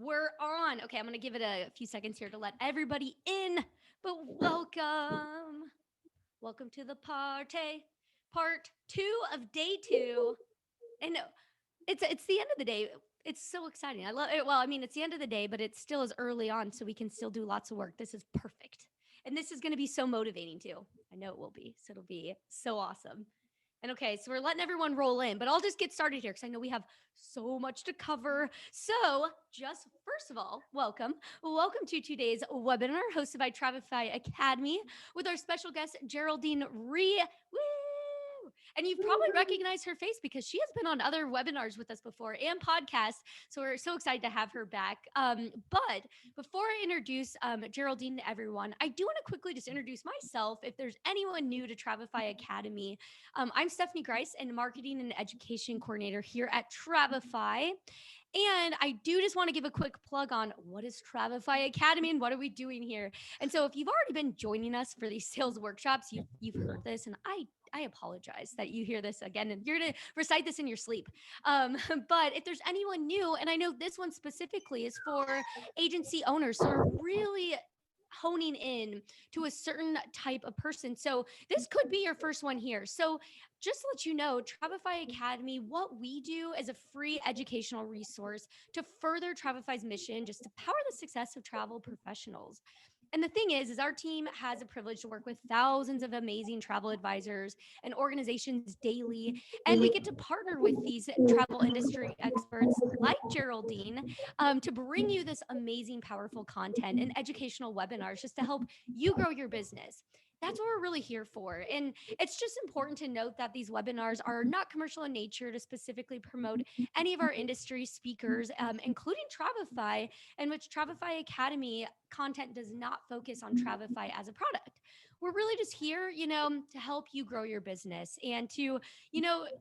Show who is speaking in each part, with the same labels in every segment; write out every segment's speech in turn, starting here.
Speaker 1: We're on. Okay, I'm going to give it a few seconds here to let everybody in, but welcome. Welcome to the party. Part 2 of day 2. And it's the end of the day. It's so exciting. I love it. Well, I mean, it's the end of the day, but it still is early on, so we can still do lots of work. This is perfect. And this is going to be so motivating too. I know it will be. So it'll be so awesome. And okay, so we're letting everyone roll in, but I'll just get started here because I know we have so much to cover. So, just first of all, welcome. Welcome to today's webinar hosted by Travify Academy with our special guest, Geraldine Ree. Woo! And you've probably recognized her face because she has been on other webinars with us before and podcasts. So we're so excited to have her back. But before I introduce Geraldine to everyone, I do want to quickly just introduce myself. If there's anyone new to Travify Academy, I'm Stephanie Grice and Marketing and Education Coordinator here at Travify. And I do just want to give a quick plug on what is Travify Academy and what are we doing here. And so if you've already been joining us for these sales workshops, you've heard this, and I apologize that you hear this again and you're going to recite this in your sleep. But if there's anyone new, and I know this one specifically is for agency owners, so we're really honing in to a certain type of person. So this could be your first one here. So just to let you know, Travify Academy, what we do is a free educational resource to further Travify's mission, just to power the success of travel professionals. And the thing is our team has a privilege to work with thousands of amazing travel advisors and organizations daily. And we get to partner with these travel industry experts like Geraldine to bring you this amazing, powerful content and educational webinars just to help you grow your business. That's what we're really here for. And it's just important to note that these webinars are not commercial in nature to specifically promote any of our industry speakers, including Travify, in which Travify Academy content does not focus on Travify as a product. We're really just here, to help you grow your business and to,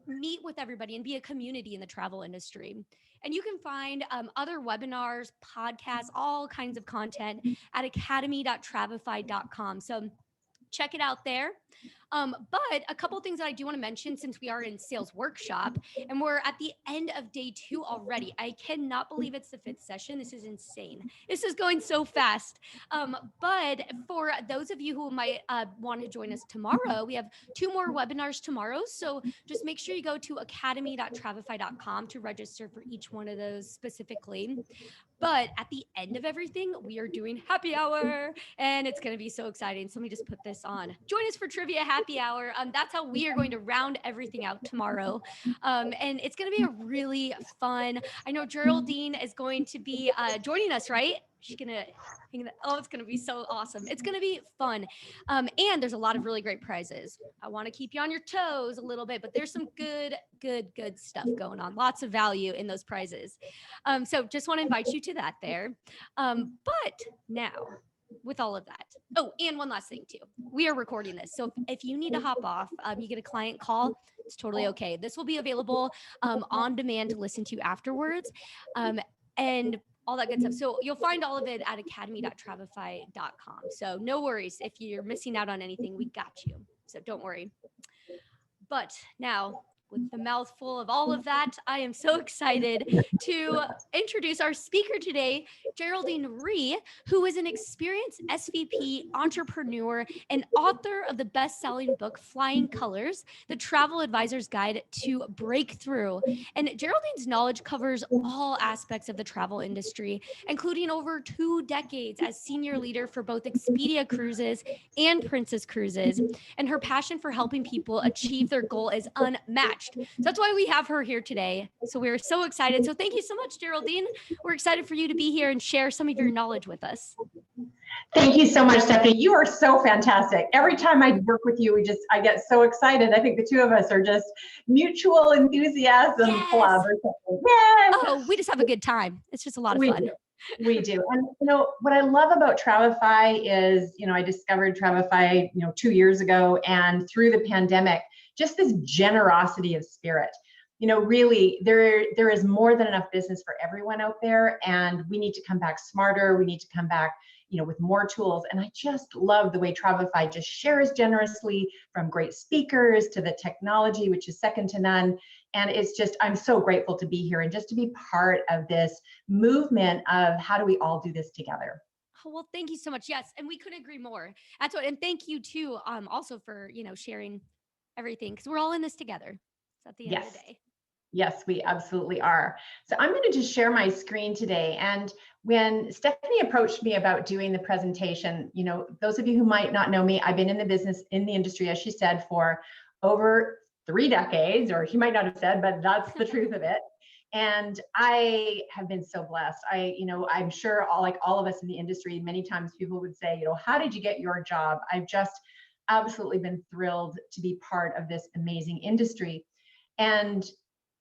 Speaker 1: meet with everybody and be a community in the travel industry. And you can find other webinars, podcasts, all kinds of content at academy.travify.com. So check it out there. But a couple of things that I do want to mention since we are in sales workshop and we're at the end of day 2 already. I cannot believe it's the 5th session. This is insane. This is going so fast. But for those of you who might want to join us tomorrow, we have 2 more webinars tomorrow. So just make sure you go to academy.travify.com to register for each one of those specifically. But at the end of everything, we are doing happy hour and it's going to be so exciting. So let me just put this on. Join us for trivia happy hour. That's how we are going to round everything out tomorrow. And it's going to be a really fun, I know Geraldine is going to be joining us, right? She's going to, it's going to be so awesome. It's going to be fun. And there's a lot of really great prizes. I want to keep you on your toes a little bit, but there's some good stuff going on. Lots of value in those prizes. So just want to invite you to that there. But now, with all of that. Oh, and one last thing too. We are recording this. So if you need to hop off, you get a client call, it's totally okay. This will be available on demand to listen to afterwards. And all that good stuff. So you'll find all of it at academy.travify.com. So no worries. If you're missing out on anything, we got you. So don't worry. But now, with the mouthful of all of that, I am so excited to introduce our speaker today, Geraldine Ree, who is an experienced SVP, entrepreneur, and author of the best-selling book, Flying Colors, The Travel Advisor's Guide to Breakthrough. And Geraldine's knowledge covers all aspects of the travel industry, including over 2 decades as senior leader for both Expedia Cruises and Princess Cruises. And her passion for helping people achieve their goal is unmatched. So that's why we have her here today. So we're so excited. So thank you so much, Geraldine. We're excited for you to be here and share some of your knowledge with us.
Speaker 2: Thank you so much, Stephanie. You are so fantastic. Every time I work with you, I get so excited. I think the 2 of us are just mutual enthusiasm club or something. Yes.
Speaker 1: Oh, we just have a good time. It's just a lot of fun.
Speaker 2: We do. And what I love about Travify is, I discovered Travify, 2 years ago, and through the pandemic, just this generosity of spirit. Really, there is more than enough business for everyone out there, and we need to come back smarter. We need to come back, with more tools. And I just love the way Travefy just shares generously, from great speakers to the technology, which is second to none. And it's just, I'm so grateful to be here and just to be part of this movement of how do we all do this together.
Speaker 1: Oh, well, thank you so much. Yes, and we couldn't agree more. That's what, and thank you too, also for sharing everything, because we're all in this together. So at the end of the
Speaker 2: Yes.
Speaker 1: day.
Speaker 2: Yes, we absolutely are. So I'm going to just share my screen today. And when Stephanie approached me about doing the presentation, those of you who might not know me, I've been in the business, in the industry, as she said, for over 3 decades, or she might not have said, but that's the truth of it. And I have been so blessed. I'm sure all of us in the industry, many times people would say, how did you get your job? I've just absolutely been thrilled to be part of this amazing industry. And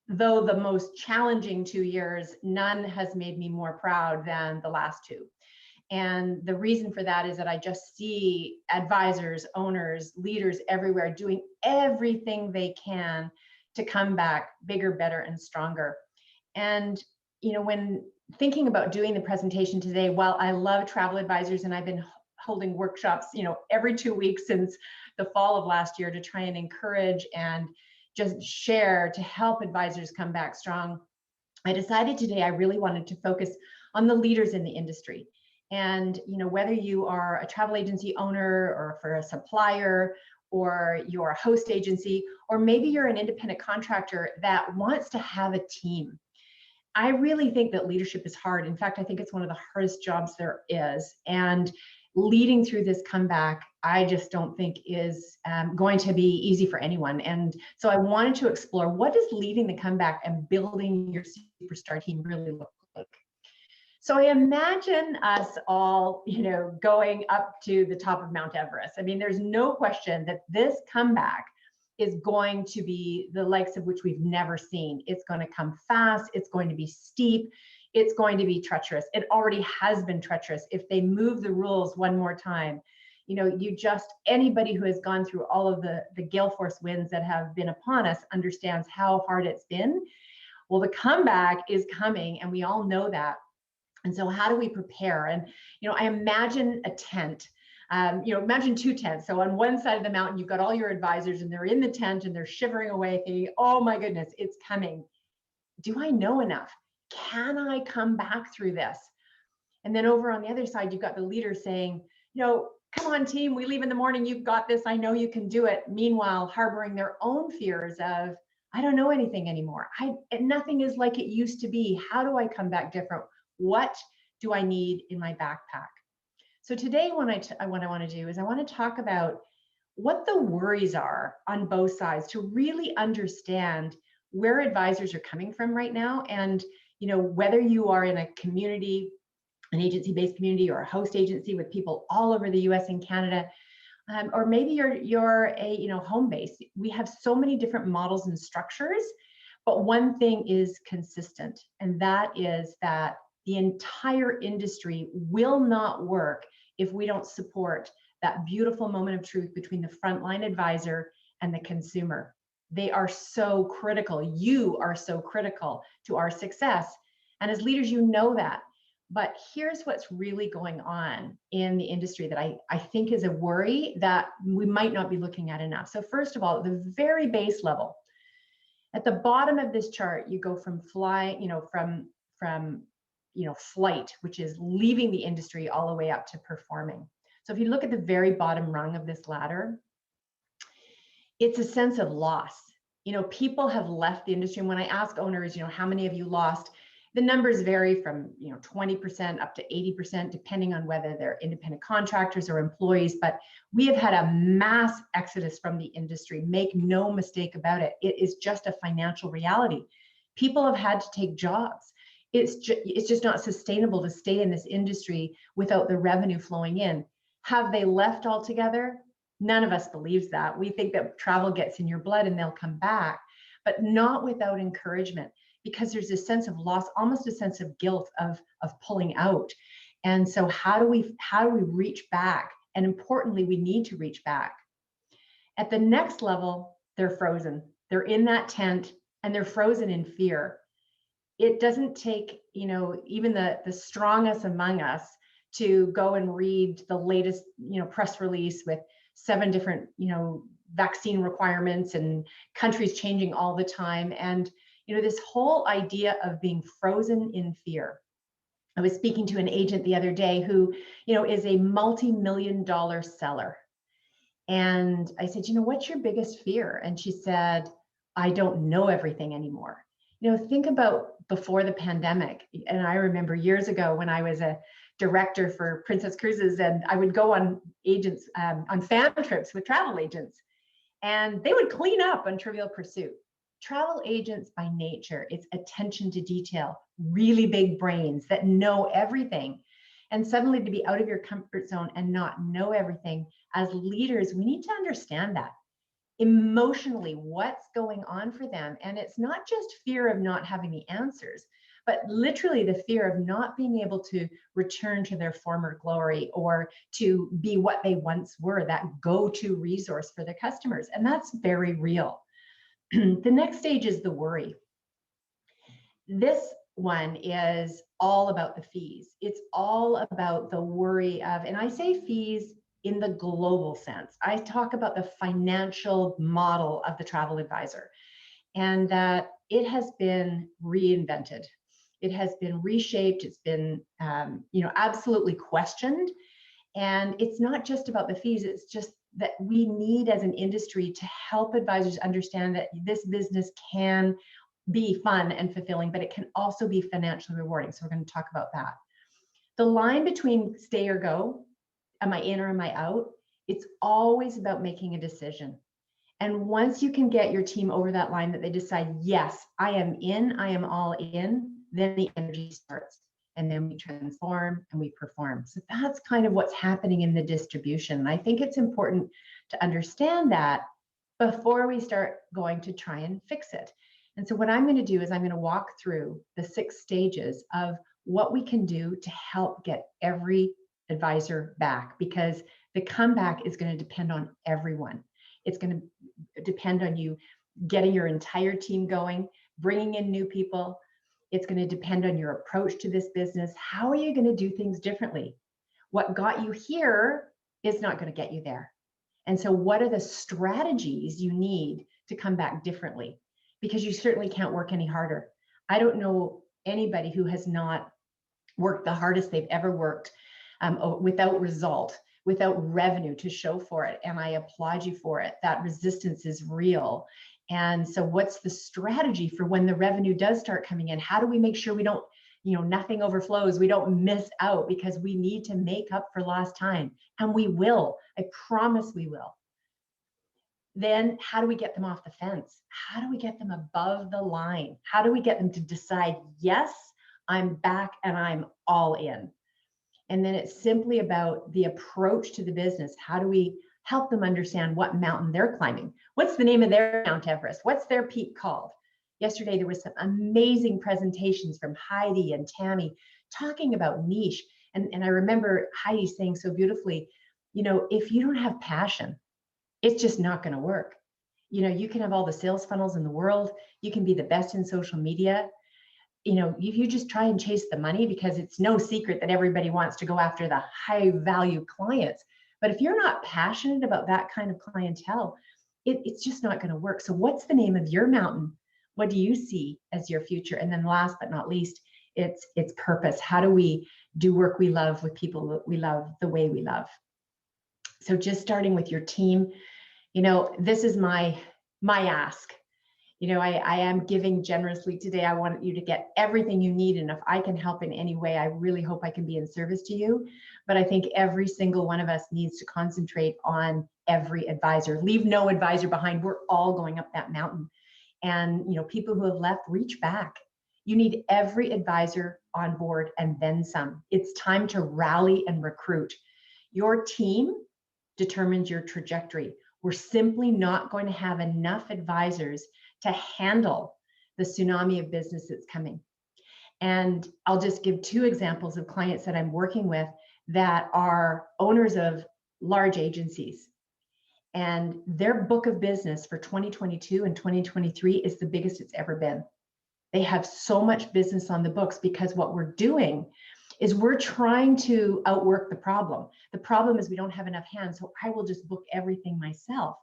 Speaker 2: though the most challenging 2 years, none has made me more proud than the last 2. And the reason for that is that I just see advisors, owners, leaders everywhere doing everything they can to come back bigger, better, and stronger. And, when thinking about doing the presentation today, while I love travel advisors and I've been holding workshops, every 2 weeks since the fall of last year to try and encourage and just share to help advisors come back strong, I decided today I really wanted to focus on the leaders in the industry. And whether you are a travel agency owner, or for a supplier, or you're a host agency, or maybe you're an independent contractor that wants to have a team. I really think that leadership is hard. In fact, I think it's one of the hardest jobs there is. And leading through this comeback, I just don't think is going to be easy for anyone. And so I wanted to explore, what does leading the comeback and building your superstar team really look like? So I imagine us all, going up to the top of Mount Everest. I mean, there's no question that this comeback is going to be the likes of which we've never seen. It's going to come fast. It's going to be steep. It's going to be treacherous. It already has been treacherous. If they move the rules one more time, anybody who has gone through all of the gale force winds that have been upon us understands how hard it's been. Well, the comeback is coming, and we all know that. And so how do we prepare? And, I imagine a tent. Imagine 2 tents. So on one side of the mountain, you've got all your advisors and they're in the tent and they're shivering away thinking, oh my goodness, it's coming. Do I know enough? Can I come back through this? And then over on the other side, you've got the leader saying, come on team, we leave in the morning, you've got this, I know you can do it. Meanwhile, harboring their own fears of, I don't know anything anymore. Nothing is like it used to be. How do I come back different? What do I need in my backpack? So today, what I want to do is I want to talk about what the worries are on both sides, to really understand where advisors are coming from right now. And, whether you are in a community, an agency-based community, or a host agency with people all over the US and Canada, or maybe you're a home base. We have so many different models and structures, but one thing is consistent, and that is that the entire industry will not work if we don't support that beautiful moment of truth between the frontline advisor and the consumer. They are so critical. You are so critical to our success. And as leaders, you know that. But here's what's really going on in the industry that I think is a worry that we might not be looking at enough. So first of all, at the very base level, at the bottom of this chart, you go from flight, which is leaving the industry, all the way up to performing. So if you look at the very bottom rung of this ladder, it's a sense of loss. People have left the industry. And when I ask owners, how many have you lost? The numbers vary from 20% up to 80%, depending on whether they're independent contractors or employees. But we have had a mass exodus from the industry. Make no mistake about it. It is just a financial reality. People have had to take jobs. It's just not sustainable to stay in this industry without the revenue flowing in. Have they left altogether? None of us believes that. We think that travel gets in your blood and they'll come back, but not without encouragement, because there's a sense of loss, almost a sense of guilt of pulling out. And so how do we reach back? And importantly, we need to reach back. At the next level, they're frozen. They're in that tent and they're frozen in fear. It doesn't take, even the strongest among us to go and read the latest, press release with 7 different, vaccine requirements and countries changing all the time. And, this whole idea of being frozen in fear. I was speaking to an agent the other day who, is a multi-million-dollar seller. And I said, what's your biggest fear? And she said, I don't know everything anymore. Think about before the pandemic. And I remember years ago when I was a director for Princess Cruises, and I would go on on fan trips with travel agents, and they would clean up on Trivial Pursuit. Travel agents by nature, it's attention to detail, really big brains that know everything. And suddenly to be out of your comfort zone and not know everything, as leaders, we need to understand that emotionally, what's going on for them. And it's not just fear of not having the answers, but literally the fear of not being able to return to their former glory or to be what they once were, that go-to resource for their customers. And that's very real. The next stage is the worry. This one is all about the fees. It's all about the worry of, and I say fees in the global sense. I talk about the financial model of the travel advisor, and that it has been reinvented. It has been reshaped. It's been, absolutely questioned. And it's not just about the fees. It's just that we need as an industry to help advisors understand that this business can be fun and fulfilling, but it can also be financially rewarding. So we're going to talk about that. The line between stay or go, am I in or am I out? It's always about making a decision. And once you can get your team over that line that they decide, yes, I am in, I am all in, then the energy starts. And then we transform and we perform. So that's kind of what's happening in the distribution. And I think it's important to understand that before we start going to try and fix it. And so what I'm going to do is I'm going to walk through the 6 stages of what we can do to help get every advisor back, because the comeback is going to depend on everyone. It's going to depend on you getting your entire team going, bringing in new people. It's going to depend on your approach to this business. How are you going to do things differently? What got you here is not going to get you there. And so what are the strategies you need to come back differently? Because you certainly can't work any harder. I don't know anybody who has not worked the hardest they've ever worked without result, without revenue to show for it. And I applaud you for it. That resistance is real. And so what's the strategy for when the revenue does start coming in? How do we make sure we don't, nothing overflows, we don't miss out, because we need to make up for lost time. And we will. I promise we will. Then how do we get them off the fence? How do we get them above the line? How do we get them to decide, yes, I'm back and I'm all in? And then it's simply about the approach to the business. How do we help them understand what mountain they're climbing? What's the name of their Mount Everest? What's their peak called? Yesterday, there was some amazing presentations from Heidi and Tammy talking about niche. And I remember Heidi saying so beautifully, if you don't have passion, it's just not going to work. You can have all the sales funnels in the world. You can be the best in social media. If you just try and chase the money, because it's no secret that everybody wants to go after the high value clients. But if you're not passionate about that kind of clientele, it's just not going to work. So what's the name of your mountain? What do you see as your future? And then last but not least, it's purpose. How do we do work we love with people that we love the way we love? So just starting with your team, this is my ask. I am giving generously today. I want you to get everything you need. And if I can help in any way, I really hope I can be in service to you. But I think every single one of us needs to concentrate on every advisor. Leave no advisor behind. We're all going up that mountain. And, people who have left, reach back. You need every advisor on board and then some. It's time to rally and recruit. Your team determines your trajectory. We're simply not going to have enough advisors to handle the tsunami of business that's coming. And I'll just give 2 examples of clients that I'm working with that are owners of large agencies. And their book of business for 2022 and 2023 is the biggest it's ever been. They have so much business on the books because what we're doing is we're trying to outwork the problem. The problem is we don't have enough hands, so I will just book everything myself.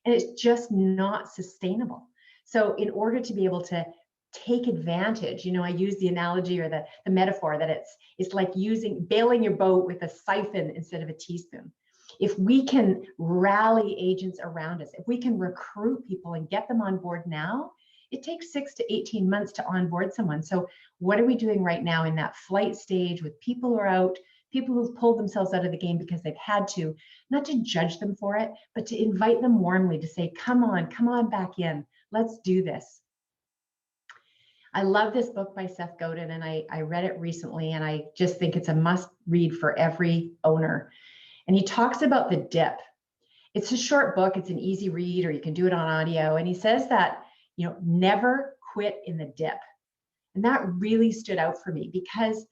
Speaker 2: And it's just not sustainable. So in order to be able to take advantage, I use the analogy or the metaphor that it's like bailing your boat with a siphon instead of a teaspoon. If we can rally agents around us, if we can recruit people and get them on board now, it takes 6 to 18 months to onboard someone. So what are we doing right now in that flight stage with people who are out, people who've pulled themselves out of the game because they've had to, not to judge them for it, but to invite them warmly to say, come on back in, let's do this. I love this book by Seth Godin, and I read it recently, and I just think it's a must read for every owner. And he talks about the dip. It's a short book, it's an easy read, or you can do it on audio. And he says that, never quit in the dip. And that really stood out for me because,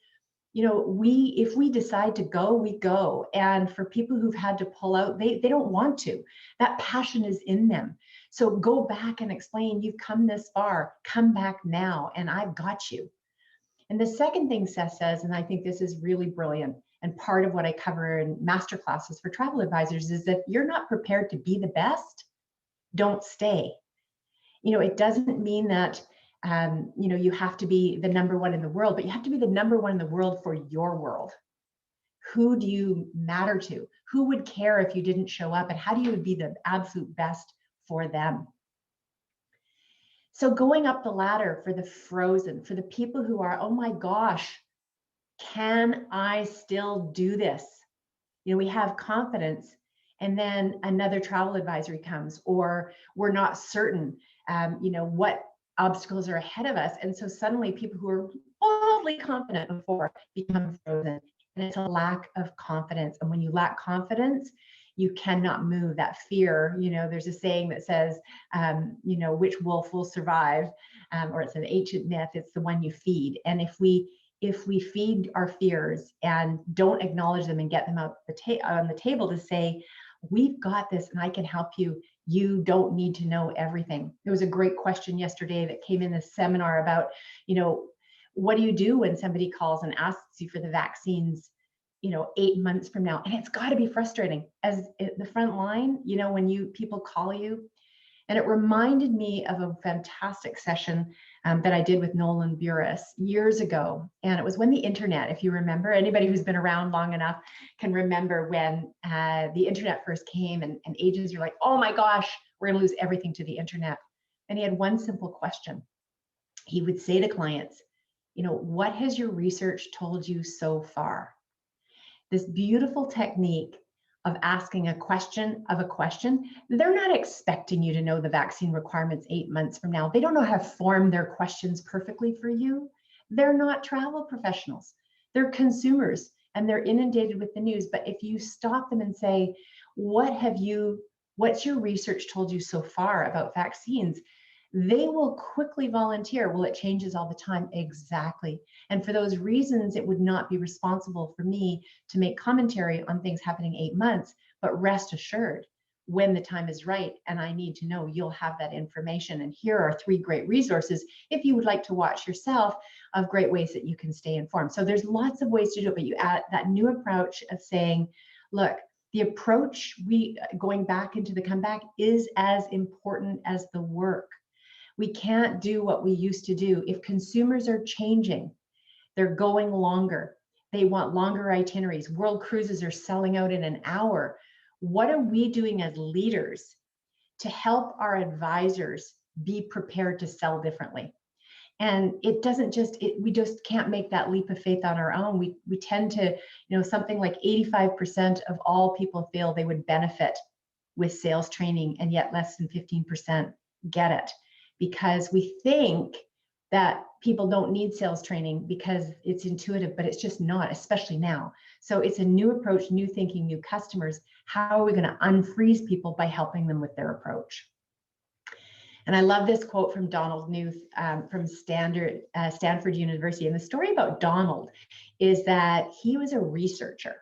Speaker 2: if we decide to go, we go. And for people who've had to pull out, they don't want to. That passion is in them. So go back and explain, you've come this far, come back now, and I've got you. And the second thing Seth says, and I think this is really brilliant, and part of what I cover in masterclasses for travel advisors, is that if you're not prepared to be the best, don't stay. It doesn't mean that you have to be the number one in the world, but you have to be the number one in the world for your world. Who do you matter to? Who would care if you didn't show up? And how do you be the absolute best for them? So going up the ladder for the frozen, for the people who are, oh my gosh, can I still do this? We have confidence, and then another travel advisory comes, or we're not certain, what obstacles are ahead of us. And so suddenly people who are wildly confident before become frozen. And it's a lack of confidence. And when you lack confidence, you cannot move. That fear, there's a saying that says, which wolf will survive, or it's an ancient myth, it's the one you feed. And if we feed our fears and don't acknowledge them and get them out on the table to say, we've got this and I can help you. You don't need to know everything. There was a great question yesterday that came in this seminar about, what do you do when somebody calls and asks you for the vaccines, 8 months from now? And it's got to be frustrating as the front line, when people call you. And it reminded me of a fantastic session that I did with Nolan Burris years ago. And it was when the internet, if you remember, anybody who's been around long enough can remember when the internet first came and agents were like, oh my gosh, we're going to lose everything to the internet. And he had one simple question. He would say to clients, what has your research told you so far? This beautiful technique of asking a question of a question. They're not expecting you to know the vaccine requirements 8 months from now. They don't know how to form their questions perfectly for you. They're not travel professionals. They're consumers, and they're inundated with the news. But if you stop them and say, what's your research told you so far about vaccines? They will quickly volunteer. Well, it changes all the time. Exactly. And for those reasons, it would not be responsible for me to make commentary on things happening 8 months, but rest assured, when the time is right and I need to know, you'll have that information. And here are 3 great resources, if you would like to watch yourself, of great ways that you can stay informed. So there's lots of ways to do it, but you add that new approach of saying, look, the approach, going back into the comeback, is as important as the work. We can't do what we used to do. If consumers are changing, they're going longer. They want longer itineraries. World cruises are selling out in an hour. What are we doing as leaders to help our advisors be prepared to sell differently? And it doesn't we just can't make that leap of faith on our own. We tend to, something like 85% of all people feel they would benefit with sales training, and yet less than 15% get it. Because we think that people don't need sales training because it's intuitive, but it's just not, especially now. So it's a new approach, new thinking, new customers. How are we going to unfreeze people by helping them with their approach? And I love this quote from Donald Knuth from Stanford University. And the story about Donald is that he was a researcher.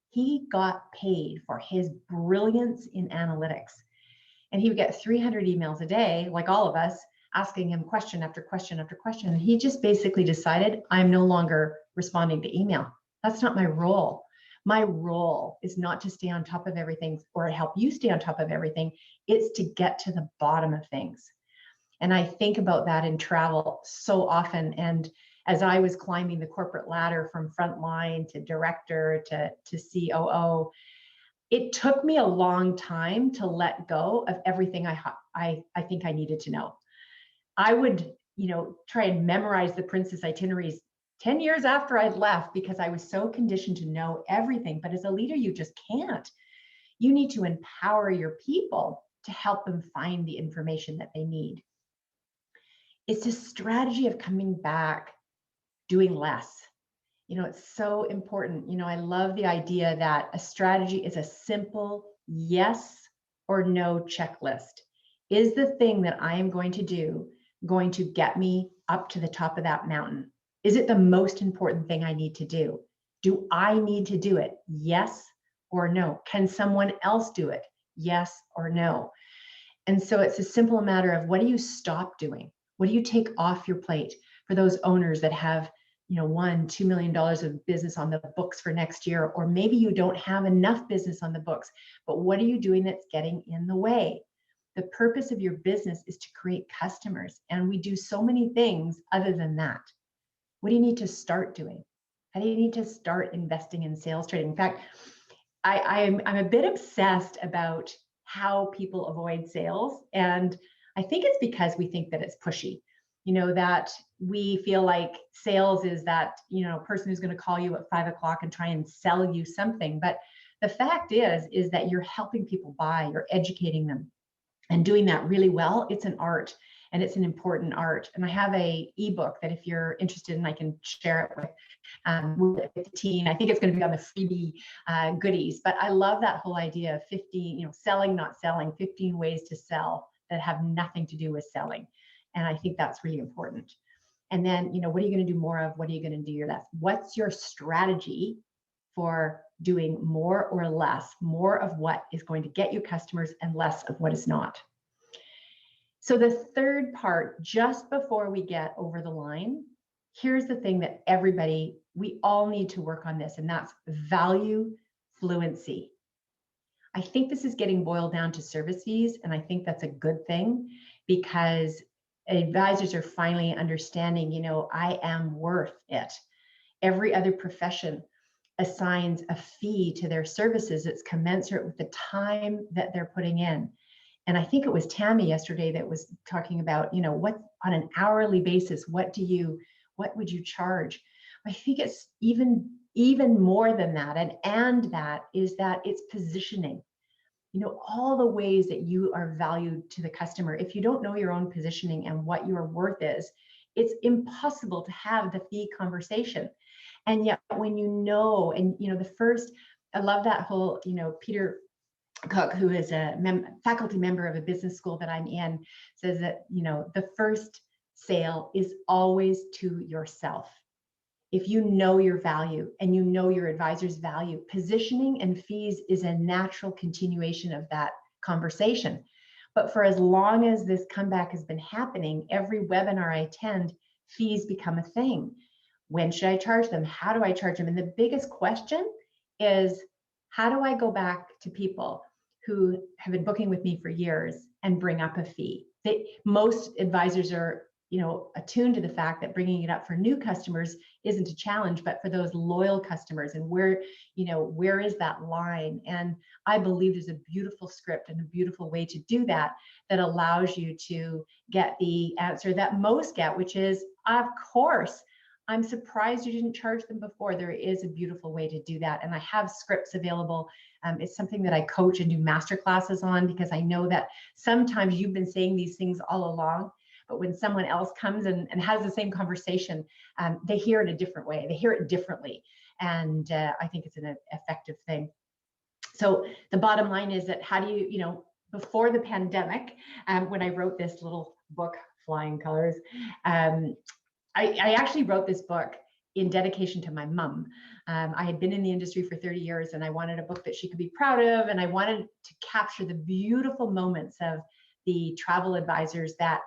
Speaker 2: He got paid for his brilliance in analytics. And he would get 300 emails a day, like all of us, asking him question after question after question. And he just basically decided, I'm no longer responding to email. That's not my role. My role is not to stay on top of everything or help you stay on top of everything. It's to get to the bottom of things. And I think about that in travel so often. And as I was climbing the corporate ladder from frontline to director to COO, it took me a long time to let go of everything I think I needed to know. I would, try and memorize the princess itineraries 10 years after I'd left because I was so conditioned to know everything. But as a leader, you just can't. You need to empower your people to help them find the information that they need. It's a strategy of coming back, doing less. It's so important. I love the idea that a strategy is a simple yes or no checklist. Is the thing that I am going to do going to get me up to the top of that mountain? Is it the most important thing I need to do? Do I need to do it? Yes or no? Can someone else do it? Yes or no? And so it's a simple matter of, what do you stop doing? What do you take off your plate for those owners that have $1-2 million of business on the books for next year, or maybe you don't have enough business on the books, but what are you doing that's getting in the way? The purpose of your business is to create customers, and we do so many things other than that. What do you need to start doing? How do you need to start investing in sales training? In fact, I'm a bit obsessed about how people avoid sales, and I think it's because we think that it's pushy. That we feel like sales is that, person who's going to call you at 5 o'clock and try and sell you something. But the fact is that you're helping people buy, you're educating them, and doing that really well. It's an art, and it's an important art. And I have a ebook that if you're interested in, I can share it with the team. I think it's going to be on the freebie goodies, but I love that whole idea of 15, selling, not selling, 15 ways to sell that have nothing to do with selling. And I think that's really important. And then, what are you going to do more of? What are you going to do your less? What's your strategy for doing more or less, more of what is going to get you customers and less of what is not? So the third part, just before we get over the line, here's the thing that we all need to work on this, and that's value fluency. I think this is getting boiled down to service fees, and I think that's a good thing, because advisors are finally understanding, I am worth it. Every other profession assigns a fee to their services that's commensurate with the time that they're putting in. And I think it was Tammy yesterday that was talking about, what on an hourly basis, what would you charge? I think it's even more than that. And that is that it's positioning. All the ways that you are valued to the customer. If you don't know your own positioning and what your worth is, it's impossible to have the fee conversation. And yet when I love that whole, Peter Cook, who is a faculty member of a business school that I'm in, says that, the first sale is always to yourself. If you know your value and you know your advisor's value, positioning and fees is a natural continuation of that conversation. But for as long as this comeback has been happening, every webinar I attend, fees become a thing. When should I charge them? How do I charge them? And the biggest question is, how do I go back to people who have been booking with me for years and bring up a fee? Most advisors are attuned to the fact that bringing it up for new customers isn't a challenge, but for those loyal customers, and where is that line? And I believe there's a beautiful script and a beautiful way to do that allows you to get the answer that most get, which is, of course, I'm surprised you didn't charge them before. There is a beautiful way to do that. And I have scripts available. It's something that I coach and do master classes on, because I know that sometimes you've been saying these things all along, but when someone else comes and has the same conversation, they hear it a different way. They hear it differently. And I think it's an effective thing. So the bottom line is that how do you, before the pandemic, when I wrote this little book, Flying Colors, I actually wrote this book in dedication to my mom. I had been in the industry for 30 years, and I wanted a book that she could be proud of. And I wanted to capture the beautiful moments of the travel advisors that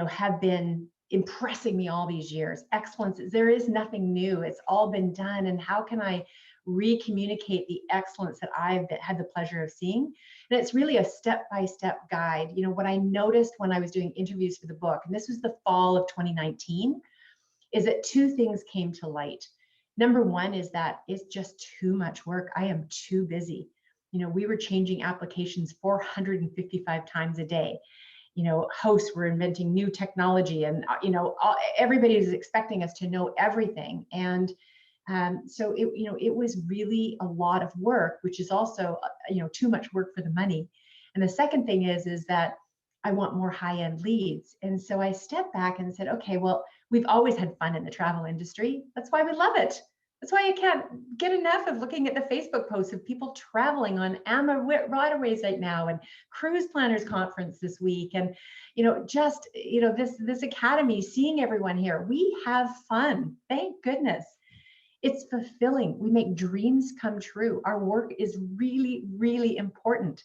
Speaker 2: have been impressing me all these years. Excellence, there is nothing new. It's all been done. And how can I re-communicate the excellence that I've had the pleasure of seeing? And it's really a step-by-step guide. You know, what I noticed when I was doing interviews for the book, and this was the fall of 2019, is that two things came to light. Number one is that it's just too much work. I am too busy. You know, we were changing applications 455 times a day. You know, hosts were inventing new technology, and you know, everybody is expecting us to know everything. And so it, you know, it was really a lot of work, which is also, you know, too much work for the money. And the second thing is that I want more high-end leads. And so I stepped back and said, okay, well, we've always had fun in the travel industry. That's why we love it. That's why you can't get enough of looking at the Facebook posts of people traveling on waterways right now, and Cruise Planners Conference this week. And, you know, just, you know, this academy, seeing everyone here, we have fun. Thank goodness. It's fulfilling. We make dreams come true. Our work is really, really important.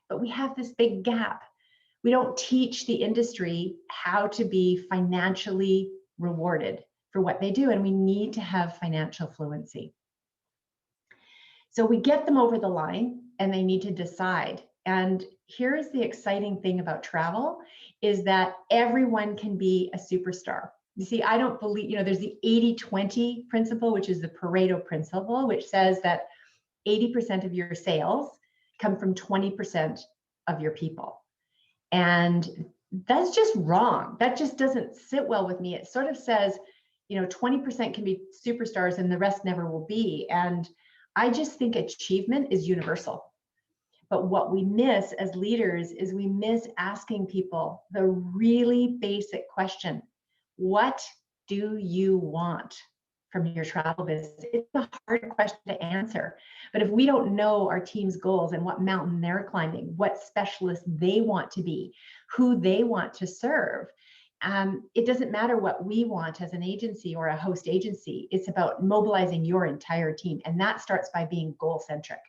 Speaker 2: But we have this big gap. We don't teach the industry how to be financially rewarded for what they do, and we need to have financial fluency. So we get them over the line and they need to decide. And here's the exciting thing about travel, is that everyone can be a superstar. You see, I don't believe, you know, there's the 80-20 principle, which is the Pareto principle, which says that 80% of your sales come from 20% of your people. And that's just wrong. That just doesn't sit well with me. It sort of says, you know, 20% can be superstars and the rest never will be. And I just think achievement is universal. But what we miss as leaders is we miss asking people the really basic question: what do you want from your travel business? It's a hard question to answer. But if we don't know our team's goals and what mountain they're climbing, what specialist they want to be, who they want to serve, it doesn't matter what we want as an agency or a host agency. It's about mobilizing your entire team. And that starts by being goal-centric.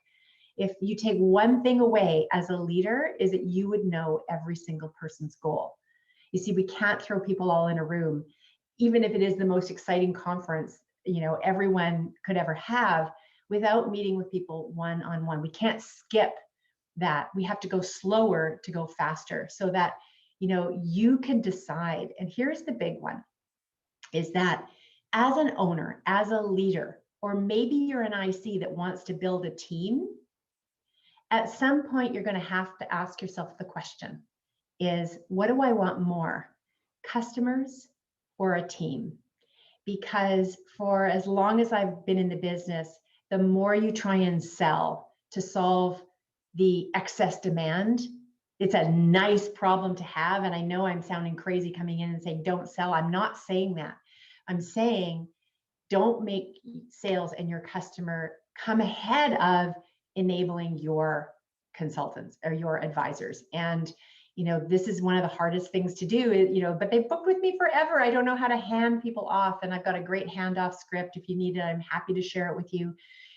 Speaker 2: If you take one thing away as a leader, is that you would know every single person's goal. You see, we can't throw people all in a room, even if it is the most exciting conference, you know, everyone could ever have, without meeting with people one-on-one. We can't skip that. We have to go slower to go faster, so that, you know, you can decide. And here's the big one, is that as an owner, as a leader, or maybe you're an IC that wants to build a team, at some point you're going to have to ask yourself the question is, what do I want more, customers or a team? Because for as long as I've been in the business, the more you try and sell to solve the excess demand, it's a nice problem to have. And I know I'm sounding crazy coming in and saying, don't sell. I'm not saying that. I'm saying, don't make sales and your customer come ahead of enabling your consultants or your advisors. And, you know, this is one of the hardest things to do, you know, but they've booked with me forever. I don't know how to hand people off. And I've got a great handoff script. If you need it, I'm happy to share it with you.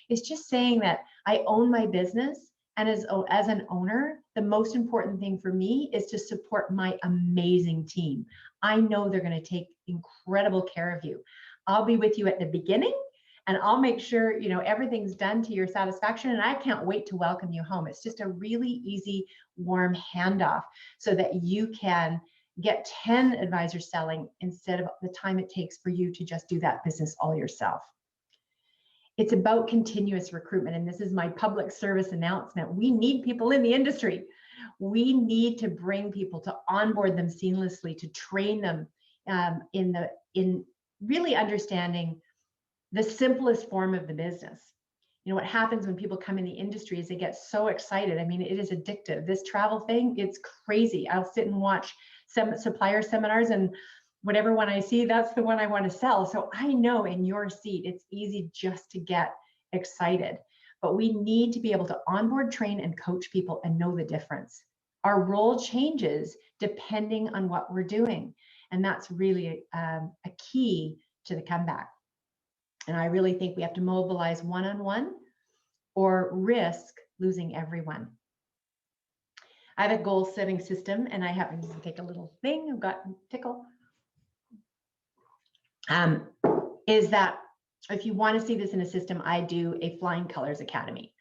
Speaker 2: It's just saying that I own my business. And as an owner, the most important thing for me is to support my amazing team. I know they're going to take incredible care of you. I'll be with you at the beginning, and I'll make sure, you know, everything's done to your satisfaction. And I can't wait to welcome you home. It's just a really easy, warm handoff so that you can get 10 advisors selling instead of the time it takes for you to just do that business all yourself. It's about continuous recruitment. And this is my public service announcement. We need people in the industry. We need to bring people, to onboard them seamlessly, to train them in really understanding the simplest form of the business. You know, what happens when people come in the industry is they get so excited. I mean, it is addictive. This travel thing, it's crazy. I'll sit and watch some supplier seminars, and whatever one I see, that's the one I want to sell. So I know in your seat, it's easy just to get excited, but we need to be able to onboard, train, and coach people and know the difference. Our role changes depending on what we're doing. And that's really a key to the comeback. And I really think we have to mobilize one-on-one or risk losing everyone. I have a goal setting system, and I have to take a little thing. I've got tickle. is that if you want to see this in a system, I do a Flying Colors Academy.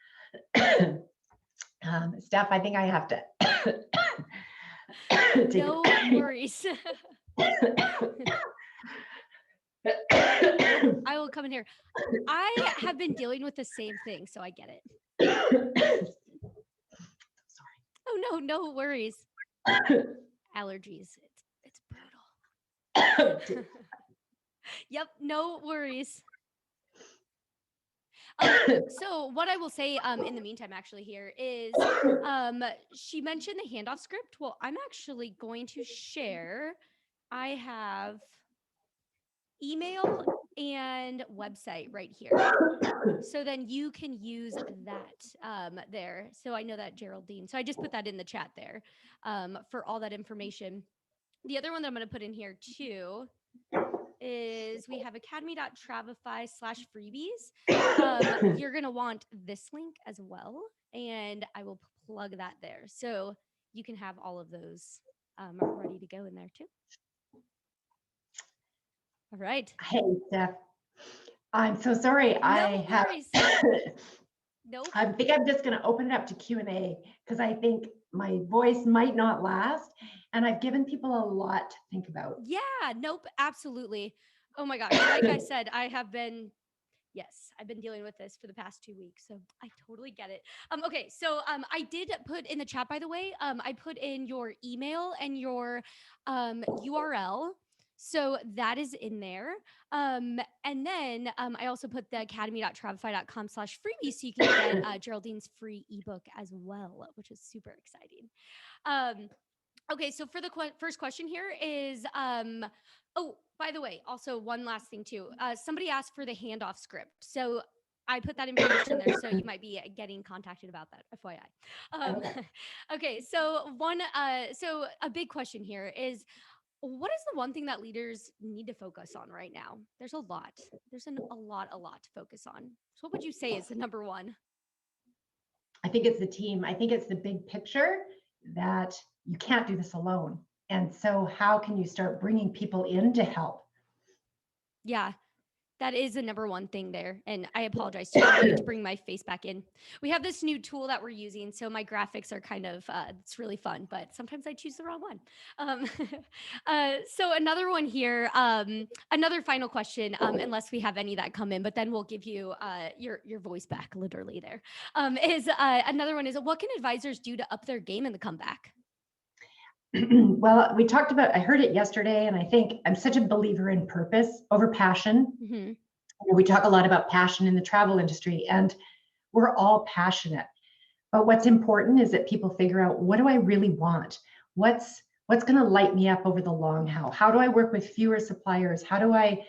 Speaker 2: Steph, I think I have to take
Speaker 1: No worries. Nope, I will come in here. I have been dealing with the same thing, so I get it.
Speaker 2: Sorry.
Speaker 1: Oh no, no worries. Allergies. It's brutal. Yep, no worries. So what I will say in the meantime actually here is she mentioned the handoff script. Well, I'm actually going to share. I have email and website right here. So then you can use that there. So I know that, Geraldine. So I just put that in the chat there for all that information. The other one that I'm going to put in here too is we have academy.travify/freebies. You're going to want this link as well, and I will plug that there. So you can have all of those ready to go in there too. All right.
Speaker 2: Hey, Steph. I'm so sorry.
Speaker 1: No worries. Nope.
Speaker 2: I think I'm just going to open it up to Q&A because I think my voice might not last, and I've given people a lot to think about.
Speaker 1: Yeah, nope, absolutely. Oh my gosh, like I said, I've been dealing with this for the past 2 weeks, so I totally get it. Okay, so I did put in the chat, by the way, I put in your email and your URL. So that is in there. And then I also put the academy.travify.com/freebie so you can get Geraldine's free ebook as well, which is super exciting. Okay, so for the first question here is, oh, by the way, also one last thing too. Somebody asked for the handoff script. So I put that information there, so you might be getting contacted about that, FYI. Okay, so so a big question here is, what is the one thing that leaders need to focus on right now? There's a lot. There's a lot to focus on. So what would you say is the number one?
Speaker 2: I think it's the team. I think it's the big picture that you can't do this alone. And so how can you start bringing people in to help?
Speaker 1: Yeah, that is the number one thing there. And I apologize too. I need to bring my face back in. We have this new tool that we're using. So my graphics are kind of, it's really fun, but sometimes I choose the wrong one. So another one here, another final question, unless we have any that come in, but then we'll give you your voice back literally there. Is another one is, what can advisors do to up their game in the comeback?
Speaker 2: Well, we talked about, I heard it yesterday, and I think I'm such a believer in purpose over passion.
Speaker 1: Mm-hmm.
Speaker 2: We talk a lot about passion in the travel industry, and we're all passionate. But what's important is that people figure out, what do I really want? What's going to light me up over the long haul? How do I work with fewer suppliers? How do I,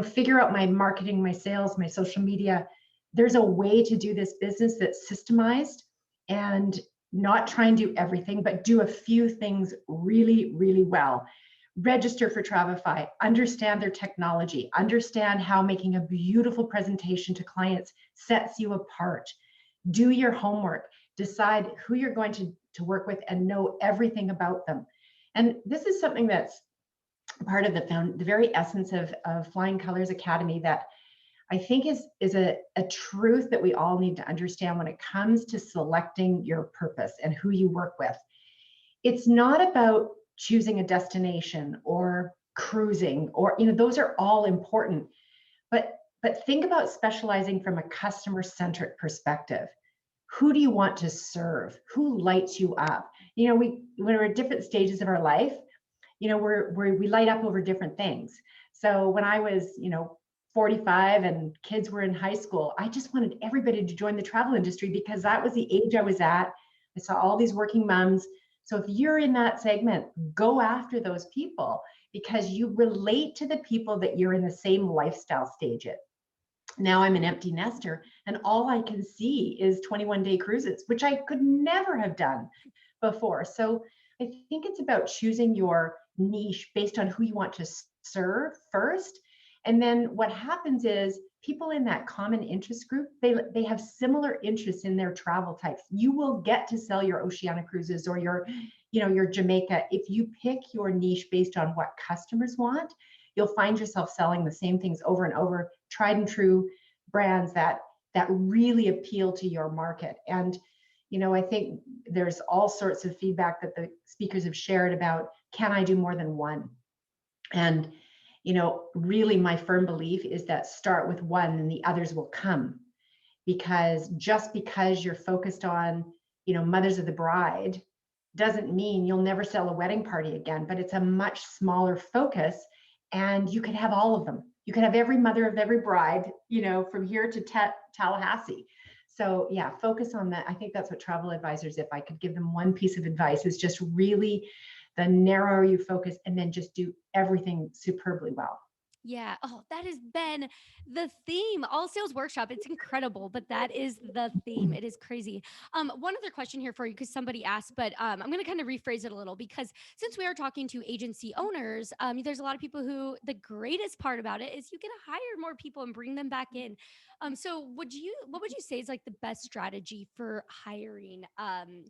Speaker 2: figure out my marketing, my sales, my social media? There's a way to do this business that's systemized and not try and do everything, but do a few things really, really well. Register for Travify, understand their technology, understand how making a beautiful presentation to clients sets you apart. Do your homework, decide who you're going to work with, and know everything about them. And this is something that's part of the very essence of Flying Colors Academy that I think is a truth that we all need to understand when it comes to selecting your purpose and who you work with. It's not about choosing a destination or cruising, or those are all important, but think about specializing from a customer-centric perspective. Who do you want to serve? Who lights you up? When we're at different stages of our life, we light up over different things. So when I was 45 and kids were in high school, I just wanted everybody to join the travel industry because that was the age I was at. I saw all these working moms. So if you're in that segment, go after those people because you relate to the people that you're in the same lifestyle stage at. Now I'm an empty nester, and all I can see is 21-day cruises, which I could never have done before. So I think it's about choosing your niche based on who you want to serve first. And then what happens is people in that common interest group, they have similar interests in their travel types. You will get to sell your Oceania cruises or your Jamaica if you pick your niche based on what customers want. you'll find yourself selling the same things over and over, tried and true brands that really appeal to your market. And I think there's all sorts of feedback that the speakers have shared about, can I do more than one? And really my firm belief is that start with one and the others will come. Because just because you're focused on mothers of the bride doesn't mean you'll never sell a wedding party again, but it's a much smaller focus, and you could have all of them. You could have every mother of every bride, from here to Tallahassee. So yeah, focus on that. I think that's what travel advisors, if I could give them one piece of advice, is just really the narrower you focus and then just do everything superbly well.
Speaker 1: Yeah. Oh, that has been the theme. All sales workshop. It's incredible, but that is the theme. It is crazy. One other question here for you, because somebody asked, but I'm going to kind of rephrase it a little, because since we are talking to agency owners, there's a lot of people who the greatest part about it is you get to hire more people and bring them back in. So what would you say is like the best strategy for hiring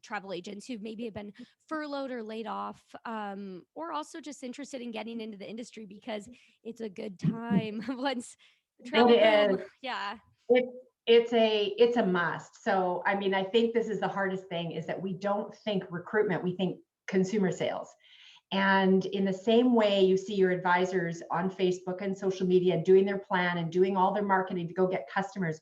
Speaker 1: travel agents who maybe have been furloughed or laid off, or also just interested in getting into the industry because it's a good time once travel
Speaker 2: It
Speaker 1: boom.
Speaker 2: is.
Speaker 1: Yeah.
Speaker 2: It, it's a must. So, I mean, I think this is the hardest thing, is that we don't think recruitment, we think consumer sales. And in the same way, you see your advisors on Facebook and social media doing their plan and doing all their marketing to go get customers.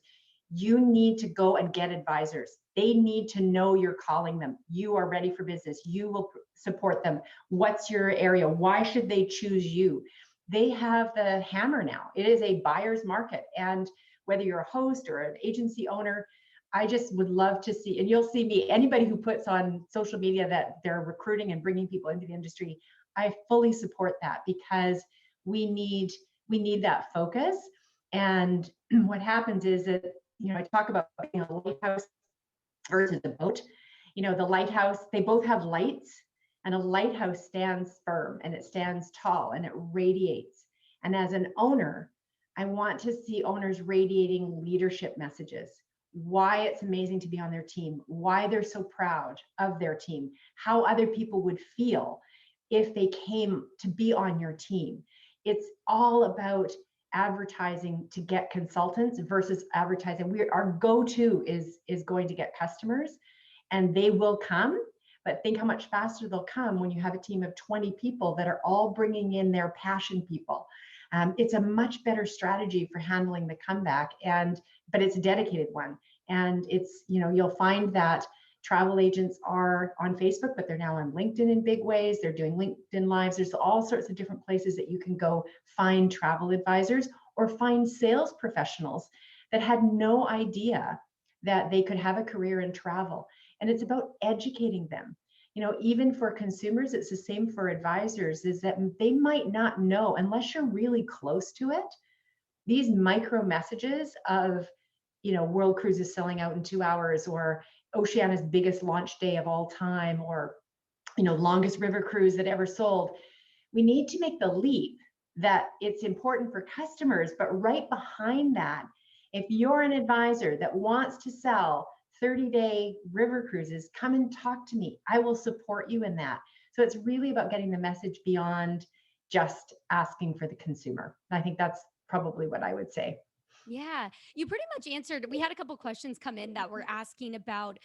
Speaker 2: You need to go and get advisors. They need to know you're calling them. You are ready for business. You will support them. What's your area? Why should they choose you? They have the hammer now. It is a buyer's market. And whether you're a host or an agency owner, I just would love to see, and you'll see me, anybody who puts on social media that they're recruiting and bringing people into the industry, I fully support that, because we need that focus. And what happens is that, I talk about being a lighthouse versus a boat. The lighthouse, they both have lights, and a lighthouse stands firm and it stands tall and it radiates. And as an owner, I want to see owners radiating leadership messages, why it's amazing to be on their team, why they're so proud of their team, how other people would feel if they came to be on your team. It's all about advertising to get consultants versus advertising. Our go-to is going to get customers, and they will come. But think how much faster they'll come when you have a team of 20 people that are all bringing in their passion people. It's a much better strategy for handling the comeback, but it's a dedicated one. And it's, you'll find that travel agents are on Facebook, but they're now on LinkedIn in big ways. They're doing LinkedIn Lives. There's all sorts of different places that you can go find travel advisors or find sales professionals that had no idea that they could have a career in travel. And it's about educating them. Even for consumers, it's the same for advisors, is that they might not know, unless you're really close to it, these micro messages of, World Cruise is selling out in 2 hours, or Oceania's biggest launch day of all time, or, longest river cruise that ever sold. We need to make the leap that it's important for customers, but right behind that, if you're an advisor that wants to sell 30-day river cruises, come and talk to me. I will support you in that. So it's really about getting the message beyond just asking for the consumer. I think that's probably what I would say.
Speaker 1: Yeah, you pretty much answered. We had a couple questions come in that were asking about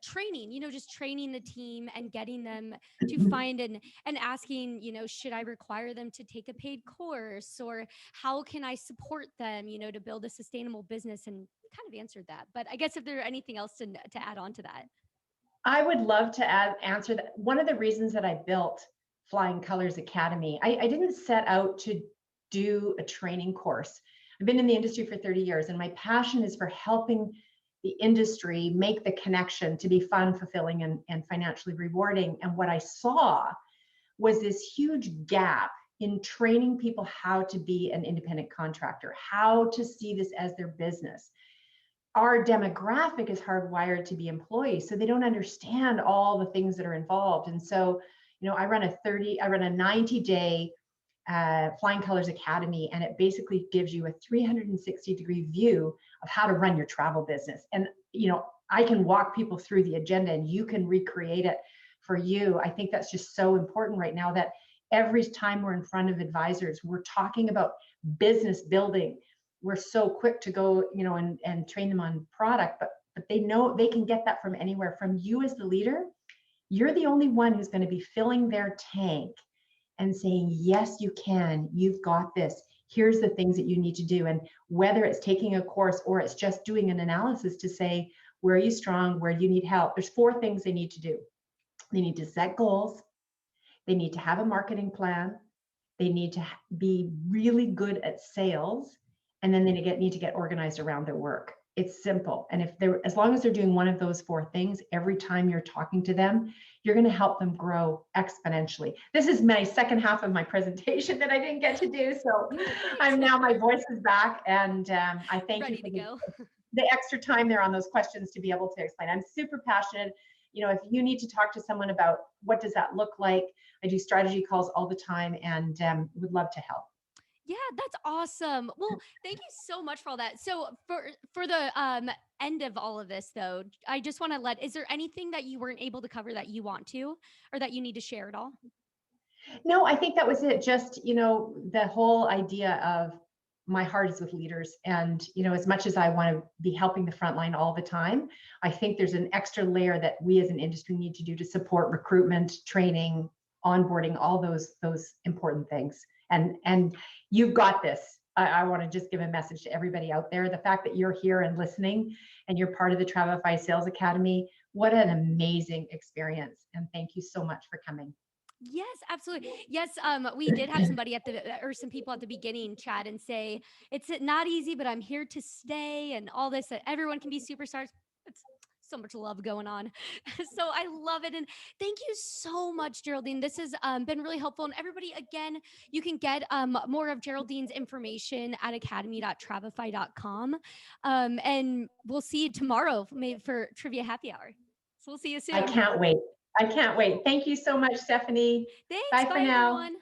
Speaker 1: training, just training the team and getting them to find and asking, should I require them to take a paid course, or how can I support them, to build a sustainable business, and kind of answered that. But I guess if there's anything else to add on to that.
Speaker 2: I would love to answer that. One of the reasons that I built Flying Colors Academy, I didn't set out to do a training course. I've been in the industry for 30 years, and my passion is for helping the industry make the connection to be fun, fulfilling, and financially rewarding. And what I saw was this huge gap in training people how to be an independent contractor, how to see this as their business. Our demographic is hardwired to be employees, so they don't understand all the things that are involved. And so, I run a 90-day Flying Colors Academy, and it basically gives you a 360-degree view of how to run your travel business. And I can walk people through the agenda, and you can recreate it for you. I think that's just so important right now, that every time we're in front of advisors, we're talking about business building. We're so quick to go, and train them on product, but they know they can get that from anywhere. From you as the leader, you're the only one who's going to be filling their tank and saying, yes, you can, you've got this. Here's the things that you need to do. And whether it's taking a course or it's just doing an analysis to say, where are you strong? Where do you need help? There's 4 things they need to do. They need to set goals. They need to have a marketing plan. They need to be really good at sales. And then they need to get organized around their work. It's simple. And as long as they're doing one of those 4 things, every time you're talking to them, you're going to help them grow exponentially. This is my second half of my presentation that I didn't get to do. So my voice is back. And I thank
Speaker 1: Ready
Speaker 2: you
Speaker 1: to
Speaker 2: for the extra time there on those questions to be able to explain. I'm super passionate. If you need to talk to someone about what does that look like, I do strategy calls all the time, and would love to help.
Speaker 1: Yeah, that's awesome. Well, thank you so much for all that. So for the end of all of this though, I just want to is there anything that you weren't able to cover that you want to or that you need to share at all?
Speaker 2: No, I think that was it. Just, the whole idea of my heart is with leaders. And, as much as I want to be helping the front line all the time, I think there's an extra layer that we as an industry need to do to support recruitment, training, onboarding, all those important things. And you've got this. I want to just give a message to everybody out there. The fact that you're here and listening and you're part of the Travify Sales Academy, what an amazing experience. And thank you so much for coming.
Speaker 1: Yes, absolutely. Yes, we did have somebody or some people at the beginning chat and say it's not easy, but I'm here to stay and all this. That everyone can be superstars. It's so much love going on, so I love it. And thank you so much, Geraldine. This has been really helpful. And everybody, again, you can get more of Geraldine's information at academy.travify.com, and we'll see you tomorrow, maybe for trivia happy hour. So we'll see you soon.
Speaker 2: I can't wait. Thank you so much, Stephanie.
Speaker 1: Thanks.
Speaker 2: Bye for
Speaker 1: Bye,
Speaker 2: now.
Speaker 1: everyone.